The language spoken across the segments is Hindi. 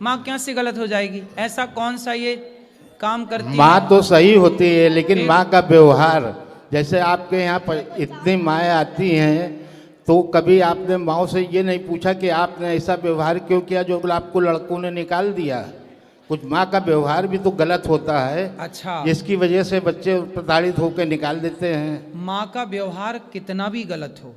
माँ कैसे गलत हो जाएगी? ऐसा कौन सा ये काम करती है? माँ तो सही होती है, लेकिन माँ का व्यवहार, जैसे आपके यहाँ पर इतनी माएँ आती हैं, तो कभी आपने माँ से ये नहीं पूछा कि आपने ऐसा व्यवहार क्यों किया जो आपको लड़कों ने निकाल दिया? कुछ माँ का व्यवहार भी तो गलत होता है। अच्छा, जिसकी वजह से बच्चे प्रताड़ित होकर निकाल देते हैं। माँ का व्यवहार कितना भी गलत हो,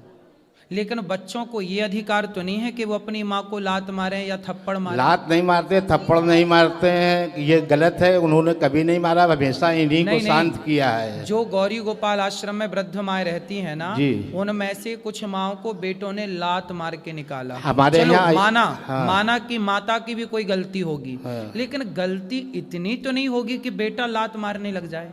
लेकिन बच्चों को ये अधिकार तो नहीं है कि वो अपनी माँ को लात मारें या थप्पड़ मारें। लात नहीं मारते, थप्पड़ नहीं मारते हैं, ये गलत है। उन्होंने कभी नहीं मारा, हमेशा इन्हीं को शांत किया है। जो गौरी गोपाल आश्रम में वृद्ध माएँ रहती हैं ना, जी, उनमें से कुछ माओ को बेटों ने लात मार के निकाला। हमारे यहाँ माना, हाँ, माना कि माता की भी कोई गलती होगी, हाँ, लेकिन गलती इतनी तो नहीं होगी कि बेटा लात मारने लग जाए।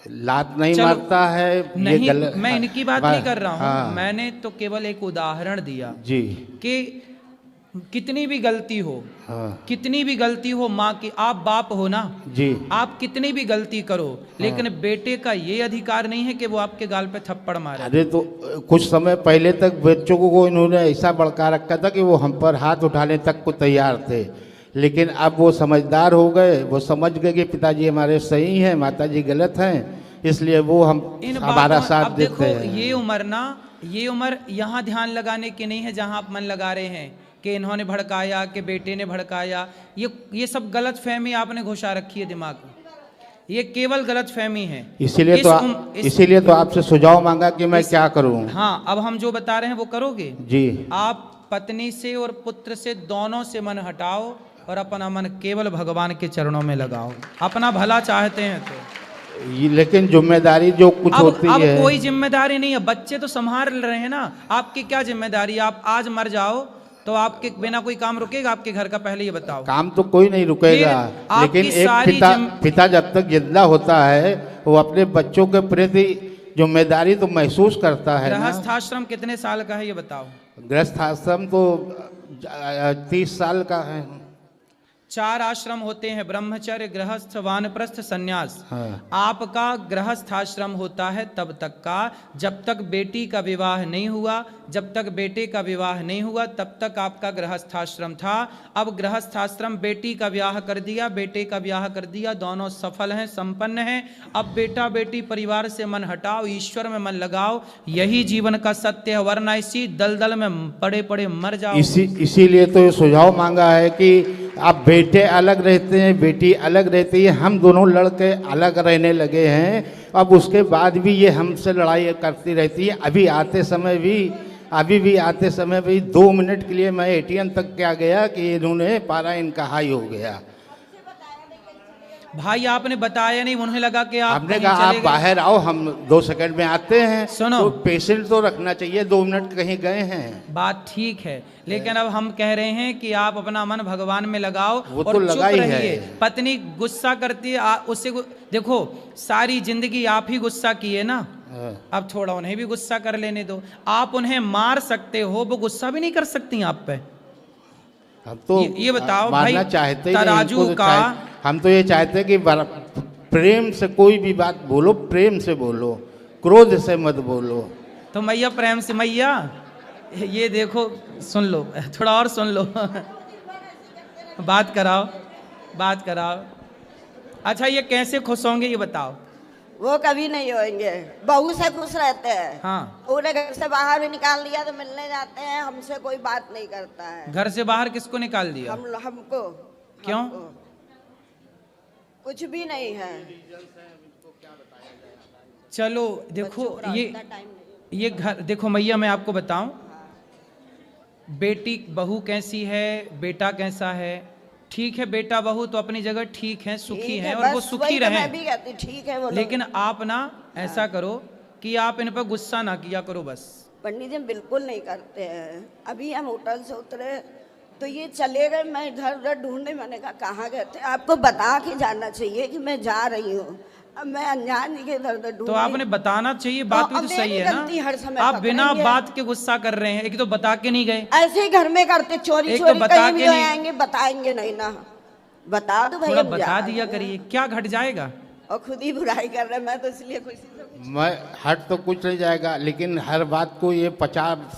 लात नहीं मारता है, नहीं, ये गलत। मैं इनकी बात नहीं कर रहा हूँ। हाँ, मैंने तो केवल एक उदाहरण दिया जी, कि कितनी भी गलती हो, हाँ, कितनी भी गलती हो माँ की, आप बाप हो ना जी, आप कितनी भी गलती करो, लेकिन बेटे का ये अधिकार नहीं है कि वो आपके गाल पे थप्पड़ मारे। अरे तो कुछ समय पहले तक बच्चों को इन्होंने ऐसा भड़का रखा था कि वो हम पर हाथ उठाने तक को तैयार थे, लेकिन अब वो समझदार हो गए। वो समझ गए कि पिताजी हमारे सही हैं, माताजी गलत हैं, इसलिए वो हमारा साथ देते हैं। ये उम्र ना, ये उम्र यहाँ ध्यान लगाने की नहीं है जहाँ आप मन लगा रहे हैं कि इन्होंने भड़काया, कि बेटे ने भड़काया। ये सब गलत फहमी आपने घुसा रखी है दिमाग में, ये केवल गलत फहमी है। इसीलिए तो आपसे सुझाव मांगा कि मैं क्या करूं। हाँ, अब हम जो बता रहे हैं वो करोगे जी। आप पत्नी से और पुत्र से दोनों से मन हटाओ और अपना मन केवल भगवान के चरणों में लगाओ। अपना भला चाहते हैं तो, लेकिन जिम्मेदारी जो कुछ होती है, अब कोई जिम्मेदारी नहीं है। बच्चे तो संभाल रहे हैं ना, आपकी क्या जिम्मेदारी? आप आज मर जाओ तो आपके बिना कोई काम रुकेगा आपके घर का? पहले ये बताओ। काम तो कोई नहीं रुकेगा, लेकिन एक पिता जब तक जिंदा होता है वो अपने बच्चों के प्रति जिम्मेदारी तो महसूस करता है। गृहस्थाश्रम कितने साल का है ये बताओ? गृहस्थाश्रम तो 30 साल का है। 4 आश्रम होते हैं, ब्रह्मचर्य, गृहस्थ, वानप्रस्थ, सन्यास। हाँ। आपका गृहस्थाश्रम होता है तब तक का जब तक बेटी का विवाह नहीं हुआ, जब तक बेटे का विवाह नहीं हुआ तब तक आपका गृहस्थाश्रम था। अब गृहस्थाश्रम, बेटी का ब्याह कर दिया, बेटे का ब्याह कर दिया, दोनों सफल हैं, संपन्न हैं। अब बेटा बेटी परिवार से मन हटाओ, ईश्वर में मन लगाओ, यही जीवन का सत्य है, वरना इसी दलदल में पड़े पड़े मर जाओ। इसीलिए तो ये सुझाव मांगा है कि आप बेटे अलग रहते हैं, बेटी अलग रहती है, हम दोनों लड़के अलग रहने लगे हैं। अब उसके बाद भी ये हमसे लड़ाई करती रहती है। अभी भी आते समय भी 2 मिनट के लिए मैं एटीएम तक क्या गया कि इन्होंने पारा इनका हाई हो गया। भाई आपने बताया नहीं, उन्हें लगा कि आपने कहा आप बाहर आओ, हम 2 सेकंड में आते हैं। सुनो, तो पेशेंट तो रखना चाहिए, 2 मिनट कहीं गए हैं, बात ठीक है, लेकिन अब हम कह रहे हैं कि आप अपना मन भगवान में लगाओ वो और तो लगा ही है। पत्नी गुस्सा करती है, उससे देखो सारी जिंदगी आप ही गुस्सा किए ना, अब थोड़ा उन्हें भी गुस्सा कर लेने दो। आप उन्हें मार सकते हो, वो गुस्सा भी नहीं कर सकती आप पे। हम तो ये बताओ भाई, चाहते तराजू का हम तो ये चाहते हैं कि प्रेम से कोई भी बात बोलो, प्रेम से बोलो, क्रोध से मत बोलो। तो मैया प्रेम से, मैया ये देखो, सुन लो, थोड़ा और सुन लो बात कराओ। अच्छा, ये कैसे खुश होंगे ये बताओ? वो कभी नहीं होंगे, बहू से खुश रहते हैं। हाँ, उन्हें घर से बाहर भी निकाल दिया तो मिलने जाते हैं, हमसे कोई बात नहीं करता है। घर से बाहर किसको निकाल दिया? हमको। क्यों? कुछ भी नहीं है। चलो देखो, ये घर देखो मैया, मैं आपको बताऊं, बेटी बहू कैसी है, बेटा कैसा है, ठीक है, बेटा बहू तो अपनी जगह ठीक है, सुखी है, और वो सुखी रहे। मैं भी कहती ठीक है वो, लेकिन आप ना ऐसा करो कि आप इन पर गुस्सा ना किया करो बस। पंडित जी बिल्कुल नहीं करते हैं। अभी हम होटल से उतरे तो ये चले गए, मैं इधर उधर ढूंढने, मैंने कहा कहाँ गए थे? आपको बता के जाना चाहिए कि मैं जा रही हूँ। अब मैं अनजान के इधर उधर ढूंढ, तो आपने बताना चाहिए, बात भी तो सही है ना। हर समय आप बिना बात के गुस्सा कर रहे हैं। एक तो बता के नहीं गए, ऐसे ही घर में करते, चोरी तो कहीं भी आएंगे, बताएंगे नहीं ना, बता दो भाई, थोड़ा बता दिया करिए, क्या घट जाएगा? और खुद ही बुराई कर रहे हैं। मैं तो इसलिए खुशी से मैं हट तो कुछ नहीं जाएगा, लेकिन हर बात को ये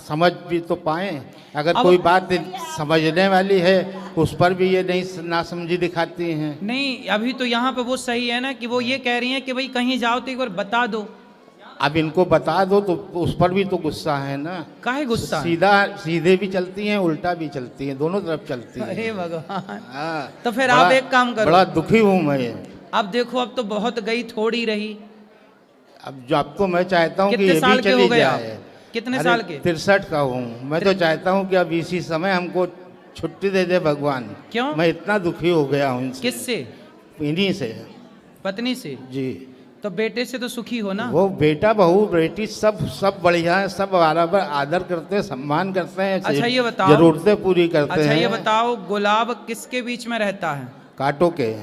समझ भी तो पाए। अगर अब- कोई बात समझने वाली है उस पर भी ये नहीं नासमझी दिखाती हैं। नहीं, अभी तो यहाँ पे वो सही है ना कि वो ये कह रही हैं कि भाई कहीं जाओ तो एक बार बता दो। अब इनको बता दो तो उस पर भी तो गुस्सा है ना। काहे गुस्सा है? सीधे भी चलती हैं, उल्टा भी चलती हैं, दोनों तरफ चलती हैं। अरे भगवान। हाँ, तो फिर आप एक काम करो। बड़ा दुखी हूँ मैं। अब देखो, अब तो बहुत गई, थोड़ी रही। अब तो मैं चाहता हूँ कि कितने ये साल भी के हो चली गए आप? जाए। कितने अरे, साल के? 63 का हूँ मैं। तो चाहता हूँ कि अब इसी समय हमको छुट्टी दे दे भगवान। क्यों? मैं इतना दुखी हो गया हूँ इनसे। किससे? इन्हीं से। पत्नी से? जी। तो बेटे से तो सुखी हो ना? वो बेटा बहू बेटी सब बढ़िया है, सब बराबर आदर करते हैं, सम्मान करते हैं। अच्छा ये बताओ, जरूरतें पूरी करते हैं। अच्छा ये बताओ, गुलाब किसके बीच में रहता है? कांटों के।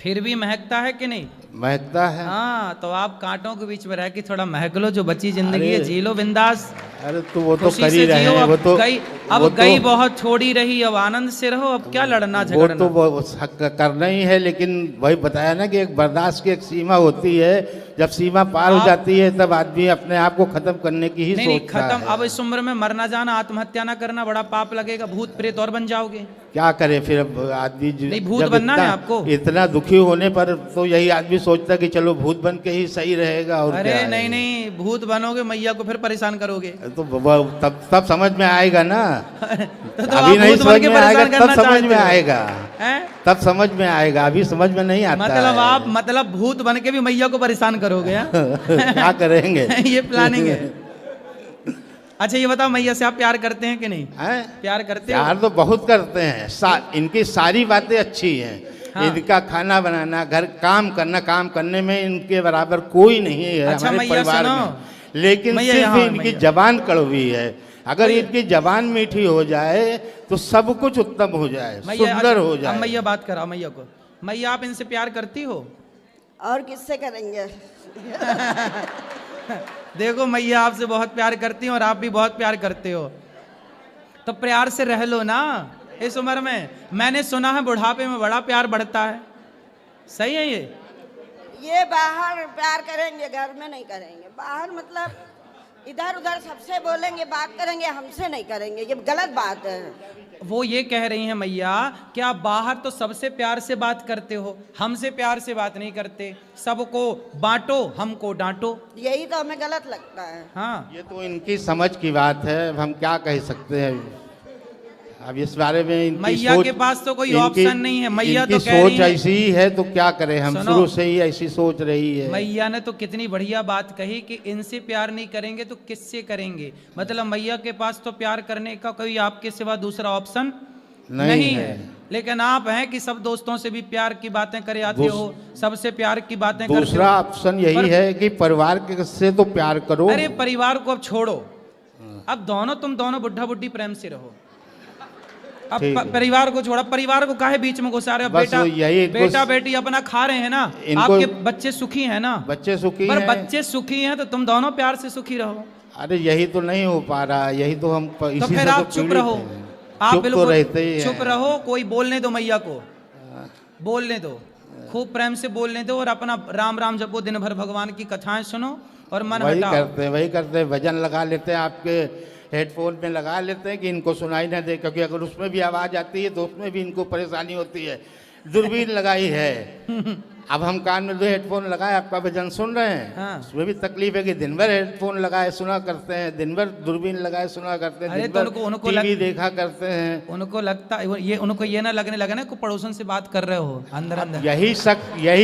फिर भी महकता है कि नहीं? महकता है। हाँ, तो आप कांटों के बीच में रह के थोड़ा महक लो। जो बची जिंदगी है अरे, जी लो बिंदास। अरे तो वो तो खुशी कर ही से रहे जियो। हैं। अब वो तो गई, अब वो गई तो, बहुत, छोड़ी रही, अब आनंद से रहो। अब क्या लड़ना वो झगड़ना? तो वो करना ही है, लेकिन वही बताया ना कि एक बर्दाश्त की एक सीमा होती है। जब सीमा पार हो जाती है तब आदमी अपने आप को खत्म करने की ही नहीं सोचता खत्म। है। अब इस उम्र में मरना जाना, आत्महत्या ना करना, बड़ा पाप लगेगा। भूत प्रेत और बन जाओगे। क्या करे फिर अब आदमी नहीं, भूत जब बनना है आपको। इतना दुखी होने पर तो यही आदमी सोचता है कि चलो भूत बन के ही सही रहेगा। और अरे क्या है। नहीं नहीं, भूत बनोगे मैया को फिर परेशान करोगे। तो तब समझ में आएगा ना। तो अभी आप नहीं भूत बन समझ के में आएगा, परेशान तब करना समझ चाहते में हो? आएगा। हैं? तब समझ में आएगा, अभी समझ में नहीं आता मतलब है। आप भूत बन के भी मैया को परेशान करोगे? हाँ? क्या करेंगे। ये प्लानिंग है। अच्छा ये बताओ, मैया से आप प्यार करते हैं कि नहीं? हैं? प्यार करते हो? प्यार तो बहुत करते हैं। इनकी सारी बातें अच्छी हैं। हाँ। इनका खाना बनाना, घर काम करना, काम करने में इनके बराबर कोई नहीं है अच्छा, हमारे मैया परिवार सुनो। में। लेकिन मैया सिर्फ यहाँ, इनकी मैया। जबान कड़वी है। अगर मैया। इनकी जबान मीठी हो जाए तो सब कुछ उत्तम हो जाए, मैया, सुंदर हो अब जाए। मैया बात कराओ मैया को। मैया आप इनसे प्यार करती हो? और किससे करेंगे? देखो मैया आपसे बहुत प्यार करती हैं और आप भी बहुत प्यार करते हो, तो प्यार से रह लो ना इस उम्र में। मैंने सुना है बुढ़ापे में बड़ा प्यार बढ़ता है। सही है ये बाहर प्यार करेंगे, घर में नहीं करेंगे। बाहर मतलब इधर उधर सबसे बोलेंगे, बात करेंगे, हमसे नहीं करेंगे। ये गलत बात है। वो ये कह रही हैं मैया कि आप बाहर तो सबसे प्यार से बात करते हो, हमसे प्यार से बात नहीं करते। सबको बांटो, हमको डांटो। यही तो हमें गलत लगता है। हाँ, ये तो इनकी समझ की बात है, अब हम क्या कह सकते हैं। अब इस बारे में इनकी मैया सोच, के पास तो कोई ऑप्शन नहीं है। मैया इनकी तो कह रही सोच है, ऐसी ही है, तो क्या करें हम। सुनो। शुरू से ही ऐसी सोच रही है। मैया ने तो कितनी बढ़िया बात कही कि इनसे प्यार नहीं करेंगे तो किससे करेंगे। मतलब मैया के पास तो प्यार करने का कोई आपके सिवा दूसरा ऑप्शन नहीं है। लेकिन आप हैं कि सब दोस्तों से भी प्यार की बातें करे आते हो, सबसे प्यार की बातें करते हो। दूसरा ऑप्शन यही है कि परिवार के से तो प्यार करो। अरे परिवार को अब छोड़ो, अब तुम दोनों बुढ़ा बुढ़ी प्रेम से रहो। अब ठीक है। परिवार को छोड़ा, परिवार को काहे बीच में घुसा रहे हो? बस यही बेटा बेटी अपना खा रहे हैं ना, आपके बच्चे सुखी हैं ना। बच्चे सुखी पर हैं। बच्चे सुखी हैं तो तुम दोनों प्यार से सुखी रहो। अरे यही तो नहीं हो पा रहा, यही तो हम तो इसी फिर से आप तो चुप पीड़ित रहो। हैं। आप चुप तो बिल्कुल रहते ही चुप हैं। रहो। कोई बोलने दो मैया को, बोलने दो, खूब प्रेम से बोलने दो और अपना राम राम जपो। दिन भर भगवान की कथाएं सुनो और मन वही हटाओ। वही करते हैं। वजन लगा लेते हैं, आपके हेडफोन में लगा लेते हैं कि इनको सुनाई ना दे, क्योंकि अगर उसमें भी आवाज़ आती है तो उसमें भी इनको परेशानी होती है। दूरबीन लगाई है, अब हम कान में दो हेडफोन लगाए, आपका भजन सुन रहे हैं। हाँ। उसमें भी तकलीफ है कि दिन भर हेडफोन लगाए सुना करते हैं, दिन भर दूरबीन लगाए सुना करते हैं, अरे दिन तो भर उनको टीवी देखा करते हैं। उनको लगता ये उनको ये ना लगने लगे ना कि पड़ोसन से बात कर रहे हो अंदर अंदर। यही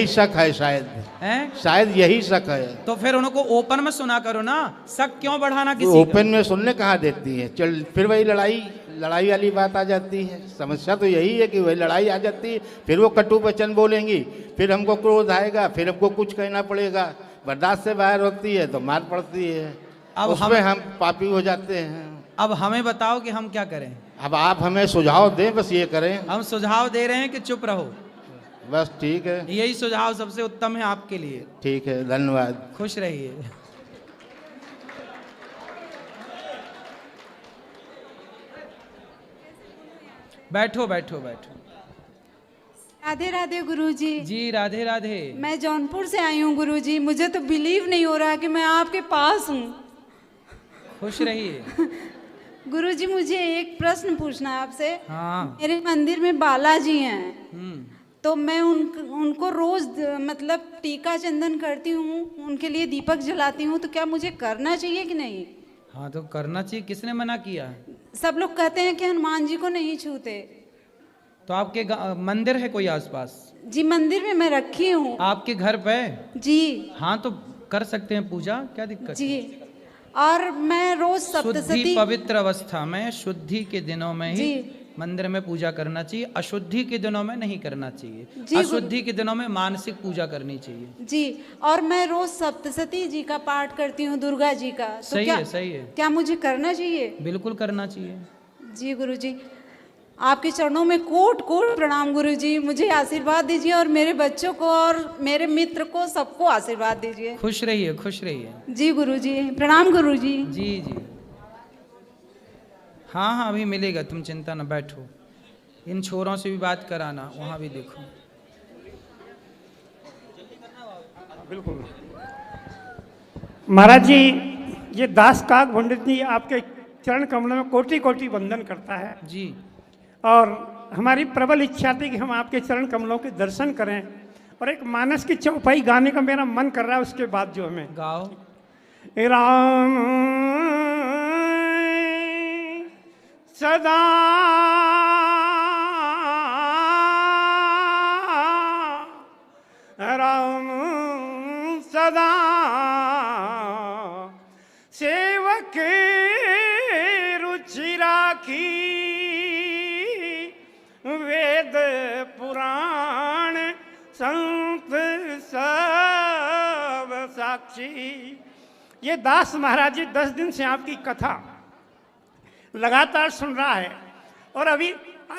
शक है शायद। हैं? शायद यही शक है। तो फिर उनको ओपन में सुना करो ना, शक क्यों बढ़ाना तो किसी का? ओपन में सुनने कहाँ देती है। चल फिर वही लड़ाई वाली बात आ जाती है। समस्या तो यही है कि वही लड़ाई आ जाती है, फिर वो कटु वचन बोलेंगी, फिर हमको क्रोध आएगा, फिर हमको कुछ कहना पड़ेगा। बर्दाश्त से बाहर होती है तो मार पड़ती है। अब उसमें हम पापी हो जाते हैं। अब हमें बताओ कि हम क्या करें। अब आप हमें सुझाव दें, बस ये करें। हम सुझाव दे रहे हैं कि चुप रहो। बस ठीक है। यही सुझाव सबसे उत्तम है आपके लिए। ठीक है, धन्यवाद। खुश रहिए। बैठो बैठो बैठो। राधे राधे गुरुजी। जी राधे राधे। मैं जौनपुर से आई हूँ गुरुजी, मुझे तो बिलीव नहीं हो रहा कि मैं आपके पास हूँ। खुश रहिए। गुरुजी मुझे एक प्रश्न पूछना है आपसे। हाँ। मेरे मंदिर में बालाजी हैं, तो मैं उनको रोज मतलब टीका चंदन करती हूँ, उनके लिए दीपक जलाती हूँ, तो क्या मुझे करना चाहिए कि नहीं? हाँ तो करना चाहिए, किसने मना किया? सब लोग कहते हैं कि हनुमान जी को नहीं छूते। तो आपके मंदिर है कोई आसपास? जी मंदिर में मैं रखी हूँ। आपके घर पे? जी। हाँ तो कर सकते हैं पूजा, क्या दिक्कत? जी। और मैं रोज शुद्धि सप्तशती पवित्र अवस्था में, शुद्धि के दिनों में ही जी। मंदिर में पूजा करना चाहिए, अशुद्धि के दिनों में नहीं करना चाहिए। जी, अशुद्धि के दिनों में मानसिक पूजा करनी चाहिए। जी। और मैं रोज सप्तशती जी का पाठ करती हूँ, दुर्गा जी का। तो सही क्या, है, सही है। क्या मुझे करना चाहिए? बिल्कुल करना चाहिए। जी गुरुजी, आपके चरणों में कोट कोट प्रणाम गुरुजी। मुझे आशीर्वाद दीजिए और मेरे बच्चों को और मेरे मित्र को सबको आशीर्वाद दीजिए। खुश रहिए, खुश रहिए। जी गुरुजी, प्रणाम गुरुजी। जी जी। हाँ हाँ अभी मिलेगा, तुम चिंता न बैठो। इन छोरों से भी बात कराना, वहाँ भी देखो। बिल्कुल महाराज जी, ये दास काग पंडित जी आपके चरण कमलों में कोटि कोटि वंदन करता है जी। और हमारी प्रबल इच्छा थी कि हम आपके चरण कमलों के दर्शन करें, और एक मानस की चौपाई गाने का मेरा मन कर रहा है। उसके बाद जो हमें गाओ। राम सदा राम सदा सेवक रुचि राखी, वेद पुराण संत सब साक्षी। ये दास महाराज जी 10 दिन से आपकी कथा लगातार सुन रहा है, और अभी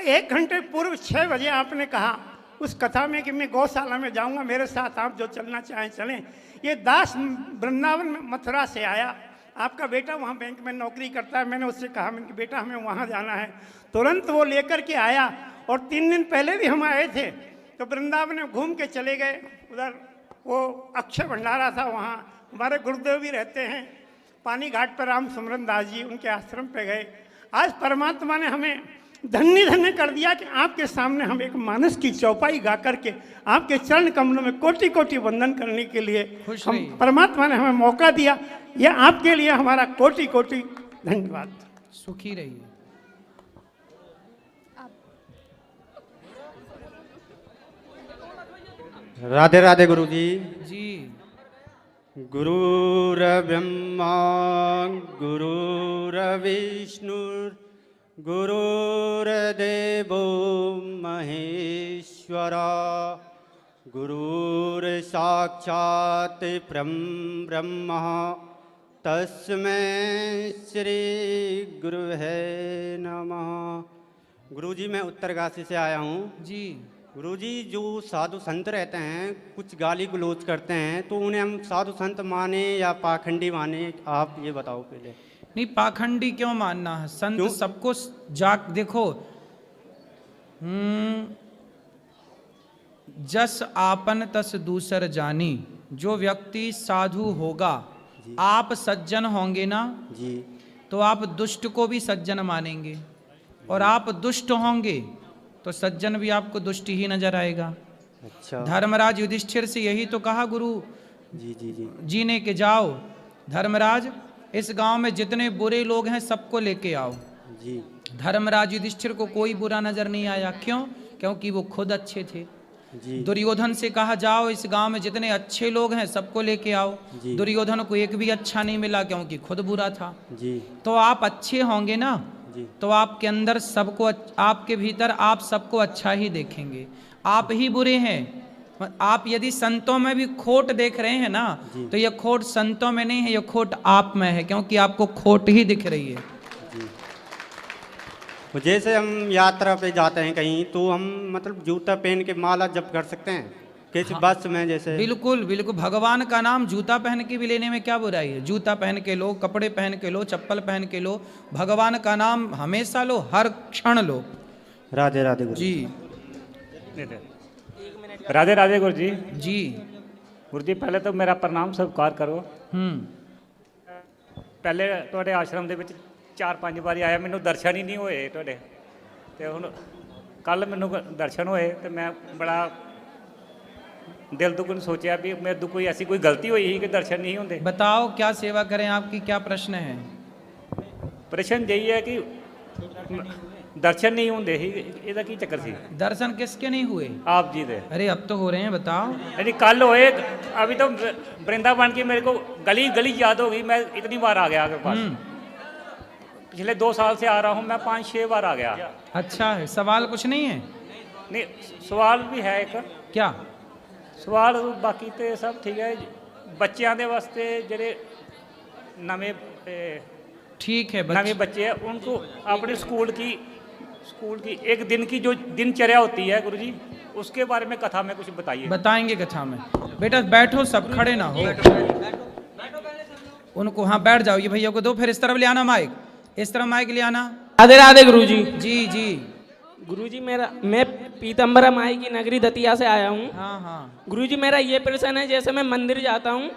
1 घंटे पूर्व 6 बजे आपने कहा उस कथा में कि मैं गौशाला में जाऊंगा, मेरे साथ आप जो चलना चाहें चलें। ये दास वृंदावन में मथुरा से आया, आपका बेटा वहाँ बैंक में नौकरी करता है। मैंने उससे कहा, मैंने कि बेटा हमें वहाँ जाना है। तुरंत वो लेकर के आया, और 3 दिन पहले भी हम आए थे तो वृंदावन में घूम के चले गए। उधर वो अक्षय भंडारा था, वहाँ हमारे गुरुदेव भी रहते हैं। पानी घाट पर राम सुमरन दास जी, उनके आश्रम पे गए। आज परमात्मा ने हमें धन्य धन्य कर दिया कि आपके सामने हम एक मानस की चौपाई गा करके आपके चरण कमलों में कोटि कोटि वंदन करने के लिए हम परमात्मा ने हमें मौका दिया। यह आपके लिए हमारा कोटि कोटि धन्यवाद। सुखी रहिए। राधे राधे गुरु जी। जी। गुरुर्ब्रह्मा गुरुर्विष्णु गुरुर्देवो महेश्वरा, गुरुर्साक्षात् परब्रह्म तस्मै श्री गुरुवे नमः। गुरुजी मैं उत्तरकाशी से आया हूँ। जी। गुरुजी जो साधु संत रहते हैं कुछ गाली गलौज करते हैं, तो उन्हें हम साधु संत माने या पाखंडी माने, आप ये बताओ पहले। नहीं, पाखंडी क्यों मानना है? संत सबको जाग देखो। जस आपन तस दूसर जानी। जो व्यक्ति साधु होगा, आप सज्जन होंगे ना जी, तो आप दुष्ट को भी सज्जन मानेंगे, और आप दुष्ट होंगे तो सज्जन भी आपको दुष्ट ही नजर आएगा। अच्छा। धर्मराज युधिष्ठिर से यही तो कहा गुरु जी जी जी जीने के जाओ, धर्मराज इस गांव में जितने बुरे लोग हैं सबको लेके आओ। जी। धर्मराज युधिष्ठिर को कोई बुरा नजर नहीं आया। क्यों? क्योंकि वो खुद अच्छे थे। जी। दुर्योधन से कहा जाओ इस गांव में जितने अच्छे लोग हैं सबको लेके आओ। जी। दुर्योधन को एक भी अच्छा नहीं मिला क्योंकि खुद बुरा था। जी। तो आप अच्छे होंगे ना, जी। तो आपके अंदर सबको, आपके भीतर आप सबको अच्छा ही देखेंगे। आप ही बुरे हैं। आप यदि संतों में भी खोट देख रहे हैं ना, तो यह खोट संतों में नहीं है, यह खोट आप में है, क्योंकि आपको खोट ही दिख रही है। जी। तो जैसे हम यात्रा पे जाते हैं कहीं, तो हम मतलब जूता पहन के माला जप कर सकते हैं किसी बस में जैसे? बिल्कुल बिल्कुल। भगवान का नाम जूता पहन के भी लेने में क्या बुराई है? जूता पहन के लो, कपड़े पहन के लो, चप्पल पहन के लो, भगवान का नाम हमेशा लो, हर क्षण लो। राधे राधे गुरु जी। राधे राधे गुरु जी। जी। गुरु जी पहले तो मेरा प्रणाम स्वीकार करो। ਪਹਿਲੇ ਤੁਹਾਡੇ ਆਸ਼ਰਮ ਦੇ ਵਿੱਚ 4-5 ਵਾਰੀ ਆਇਆ, ਮੈਨੂੰ ਦਰਸ਼ਨ ਹੀ ਨਹੀਂ ਹੋਏ ਤੁਹਾਡੇ, ਤੇ ਹੁਣ ਕੱਲ ਮੈਨੂੰ ਦਰਸ਼ਨ ਹੋਏ ਤੇ ਮੈਂ ਬੜਾ ਦਿਲ ਤੋਂ सोचा भी मेरे तो कोई ऐसी कोई गलती हुई ही कि दर्शन नहीं होंगे। बताओ क्या सेवा करें, आपकी क्या प्रश्न है? प्रश्न यही है कि दर्शन नहीं होंगे ही, ਇਹਦਾ ਕੀ ਚੱਕਰ ਸੀ? दर्शन किसके नहीं हुए? आप जी दे। अरे अब तो हो रहे हैं, बताओ। यानी कल होए, अभी तो वृंदावन की मेरे को गली गली याद हो गई, मैं इतनी बार आ गया आपके पास। पिछले 2 साल से आ रहा हूँ मैं, 5-6 बार आ गया। अच्छा है, सवाल कुछ नहीं है? नहीं, सवाल भी है एक। क्या सवाल? बाकी तो सब ठीक है। बच्चों के वास्ते जेडे नवे ठीक है, नवे बच्चे हैं, उनको अपने स्कूल की एक दिन की जो दिनचर्या होती है गुरु जी, उसके बारे में कथा में कुछ बताइए। बताएंगे कथा में। बेटा बैठो, सब खड़े ना हो। उनको हाँ बैठ जाओ, ये भैया को दो, फिर इस तरफ ले आना माइक, इस तरफ माइक ले आना। राधे राधे गुरु जी। जी जी। गुरु जी मैं पीतम्बरा माई की नगरी दतिया से आया हूँ। हाँ हाँ। गुरु जी मेरा ये प्रश्न है, जैसे मैं मंदिर जाता हूँ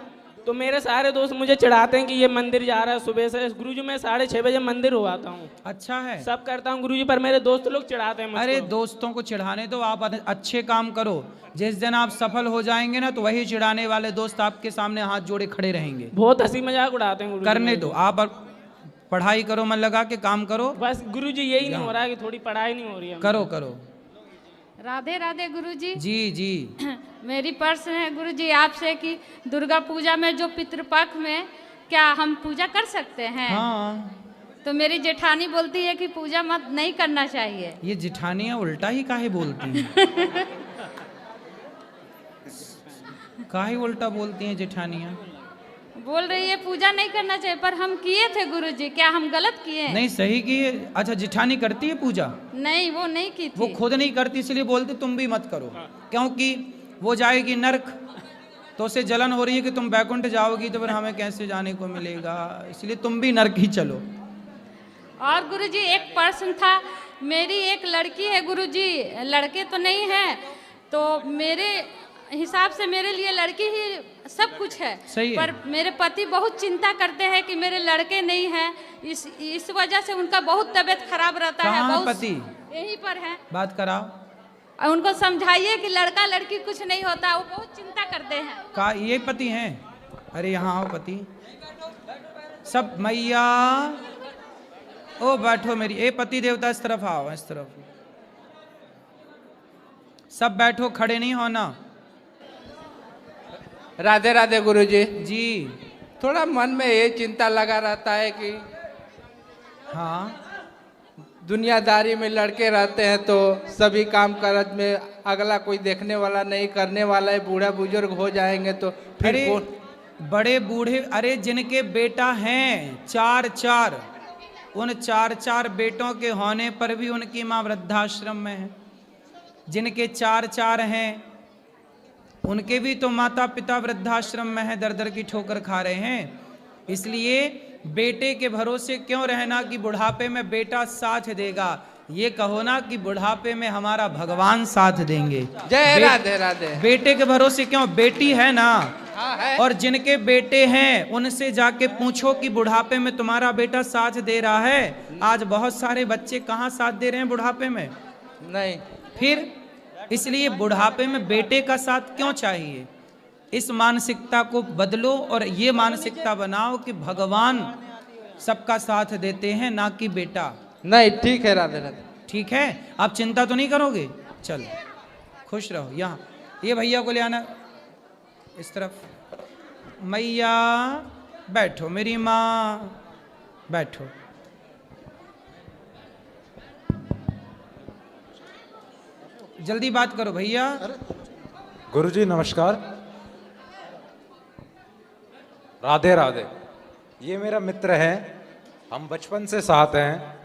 तो मेरे सारे दोस्त मुझे चिढ़ाते हैं कि ये मंदिर जा रहा है सुबह से। गुरु जी मैं 6:30 बजे मंदिर हो आता हूँ। अच्छा है, सब करता हूँ गुरु जी, पर मेरे दोस्त लोग चिढ़ाते हैं मुझको। अरे दोस्तों को चिढ़ाने दो, आप अच्छे काम करो। जिस दिन आप सफल हो जाएंगे ना, तो वही चिढ़ाने वाले दोस्त आपके सामने हाथ जोड़े खड़े रहेंगे। बहुत हंसी मजाक उड़ाते हैं गुरु जी। करने दो, आप पढ़ाई करो, मन लगा के काम करो। बस गुरु जी यही नहीं हो रहा है कि थोड़ी पढ़ाई नहीं हो रही है। करो करो। राधे राधे गुरु जी। जी जी। मेरी प्रश्न है गुरु जी आपसे कि दुर्गा पूजा में जो पितृपक्ष में क्या हम पूजा कर सकते हैं? हाँ। तो मेरी जेठानी बोलती है कि पूजा मत नहीं करना चाहिए। ये जेठानियाँ उल्टा ही काहे बोलती हैं? काहे उल्टा बोलती हैं जेठानियाँ? बोल रही है पूजा नहीं करना चाहिए, पर हम किए थे गुरु जी, क्या हम गलत किए? नहीं, सही किए। अच्छा, जेठानी करती है पूजा? नहीं, वो नहीं की थी। वो खुद नहीं करती, इसलिए बोलते तुम भी मत करो, क्योंकि वो जाएगी नरक, तो उसे जलन हो रही है कि तुम बैकुंठ जाओगी तो फिर हमें कैसे जाने को मिलेगा, इसलिए तुम भी नरक ही चलो। और गुरु जी एक प्रश्न था, मेरी एक लड़की है गुरु जी, लड़के तो नहीं है, तो मेरे हिसाब से मेरे लिए लड़की ही सब कुछ है। सही है। पर मेरे पति बहुत चिंता करते हैं कि मेरे लड़के नहीं हैं, इस वजह से उनका बहुत तबीयत खराब रहता है। बहुत पति यहीं पर है, बात कराओ और उनको समझाइए कि लड़का लड़की कुछ नहीं होता, वो बहुत चिंता करते हैं। का ये पति हैं? अरे यहाँ आओ पति सब। मैया ओ बैठो मेरी, ए पति देवता इस तरफ आओ, इस तरफ सब बैठो, खड़े नहीं होना। राधे राधे गुरु जी। जी। थोड़ा मन में ये चिंता लगा रहता है कि हाँ, दुनियादारी में लड़के रहते हैं तो सभी काम काज में अगला कोई देखने वाला नहीं, करने वाला है, बूढ़ा बुजुर्ग हो जाएंगे तो फिर अरे बड़े बूढ़े, अरे जिनके बेटा हैं 4-4, उन 4-4 बेटों के होने पर भी उनकी माँ वृद्धाश्रम में है। जिनके 4-4 हैं उनके भी तो माता पिता वृद्धाश्रम में है, दर दर की ठोकर खा रहे हैं। इसलिए बेटे के भरोसे क्यों रहना कि बुढ़ापे में बेटा साथ देगा, ये कहो ना कि बुढ़ापे में हमारा भगवान साथ देंगे। जय राधे राधे। बेटे के भरोसे क्यों, बेटी है ना। हाँ है। और जिनके बेटे हैं उनसे जाके पूछो कि बुढ़ापे में तुम्हारा बेटा साथ दे रहा है। आज बहुत सारे बच्चे कहाँ साथ दे रहे हैं बुढ़ापे में? नहीं। फिर इसलिए बुढ़ापे में बेटे का साथ क्यों चाहिए? इस मानसिकता को बदलो और ये मानसिकता बनाओ कि भगवान सबका साथ देते हैं, ना कि बेटा। नहीं, ठीक है राधे राधे। ठीक है, आप चिंता तो नहीं करोगे? चलो खुश रहो। यहाँ ये भैया को ले आना इस तरफ। मैया बैठो मेरी माँ, बैठो। जल्दी बात करो भैया। गुरुजी नमस्कार। राधे राधे। ये मेरा मित्र है, हम बचपन से साथ हैं,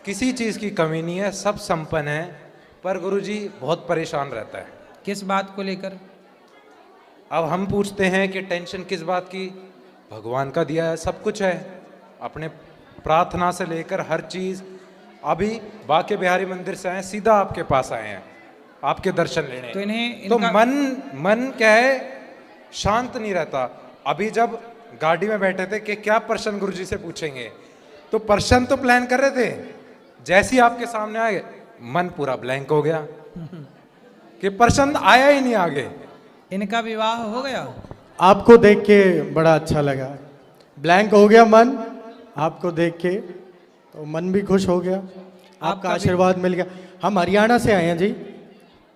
किसी चीज़ की कमी नहीं है, सब संपन्न है, पर गुरुजी बहुत परेशान रहता है। किस बात को लेकर? अब हम पूछते हैं कि टेंशन किस बात की? भगवान का दिया है, सब कुछ है, अपने प्रार्थना से लेकर हर चीज़। अभी बाके बिहारी मंदिर से आए, सीधा आपके पास आए हैं। आपके दर्शन लेने। तो इन्हें तो मन क्या है, शांत नहीं रहता। अभी जब गाड़ी में बैठे थे कि क्या प्रश्न गुरुजी से पूछेंगे, तो प्रश्न तो प्लान कर रहे थे, जैसे ही आपके सामने आए मन पूरा ब्लैंक हो गया कि प्रश्न आया ही नहीं आगे। इनका विवाह हो गया? आपको देख के बड़ा अच्छा लगा, ब्लैंक हो गया मन आपको देख के, तो मन भी खुश हो गया, आपका आशीर्वाद मिल गया। हम हरियाणा से आए हैं जी,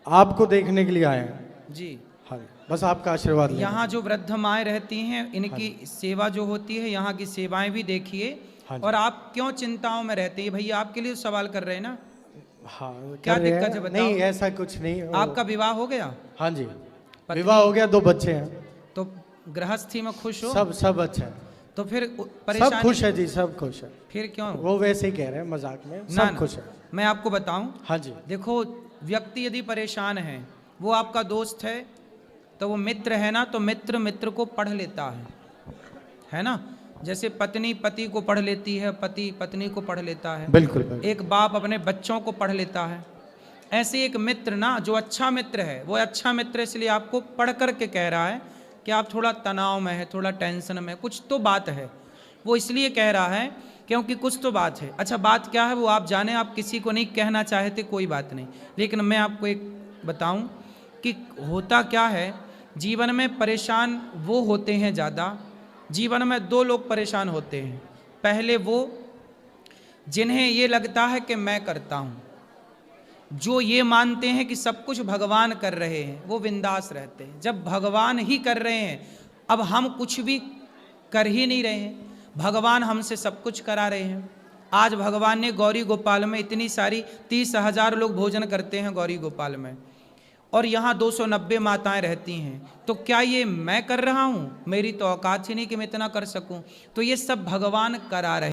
आपको देखने के लिए आए हैं जी। हाँ, बस आपका आशीर्वाद लेना। यहाँ जो वृद्ध माएँ रहती हैं, इनकी सेवा जो होती है, यहाँ की सेवाएं भी देखिए। और आप क्यों चिंताओं में रहते हैं भैया? आपके लिए सवाल कर रहे हैं ना। हाँ, क्या दिक्कत है बताओ? नहीं ऐसा कुछ नहीं। आपका विवाह हो गया? हाँ जी, विवाह हो गया, 2 बच्चे हैं। तो गृहस्थी में खुश हो? सब अच्छा है। तो फिर परेशानी? सब खुश है जी, सब खुश है। फिर क्यों? वो वैसे ही कह रहे हैं मजाक में, ना, सब खुश है। मैं आपको बताऊं? हाँ जी। देखो, व्यक्ति यदि परेशान है, वो आपका दोस्त है, तो वो मित्र है ना, तो मित्र को पढ़ लेता है ना। जैसे पत्नी पति को पढ़ लेती है, पति पत्नी को पढ़ लेता है, बिल्कुल, बिल्कुल। एक बाप अपने बच्चों को पढ़ लेता है। ऐसे एक मित्र ना, जो अच्छा मित्र है, वो अच्छा मित्र इसलिए आपको पढ़ करके कह रहा है कि आप थोड़ा तनाव में है, थोड़ा टेंशन में, कुछ तो बात है। वो इसलिए कह रहा है क्योंकि कुछ तो बात है। अच्छा, बात क्या है वो आप जाने, आप किसी को नहीं कहना चाहते, कोई बात नहीं, लेकिन मैं आपको एक बताऊं कि होता क्या है, जीवन में परेशान वो होते हैं ज़्यादा। जीवन में 2 लोग परेशान होते हैं। पहले वो जिन्हें ये लगता है कि मैं करता हूँ, जो ये मानते हैं कि सब कुछ भगवान कर रहे हैं, वो बिंदास रहते हैं। जब भगवान ही कर रहे हैं, अब हम कुछ भी कर ही नहीं रहे हैं, भगवान हमसे सब कुछ करा रहे हैं। आज भगवान ने गौरी गोपाल में इतनी सारी 30,000 लोग भोजन करते हैं गौरी गोपाल में, और यहाँ 290 माताएं रहती हैं। तो क्या ये मैं कर रहा हूँ? मेरी तो औकात ही नहीं कि मैं इतना कर सकूँ। तो ये सब भगवान करा रहे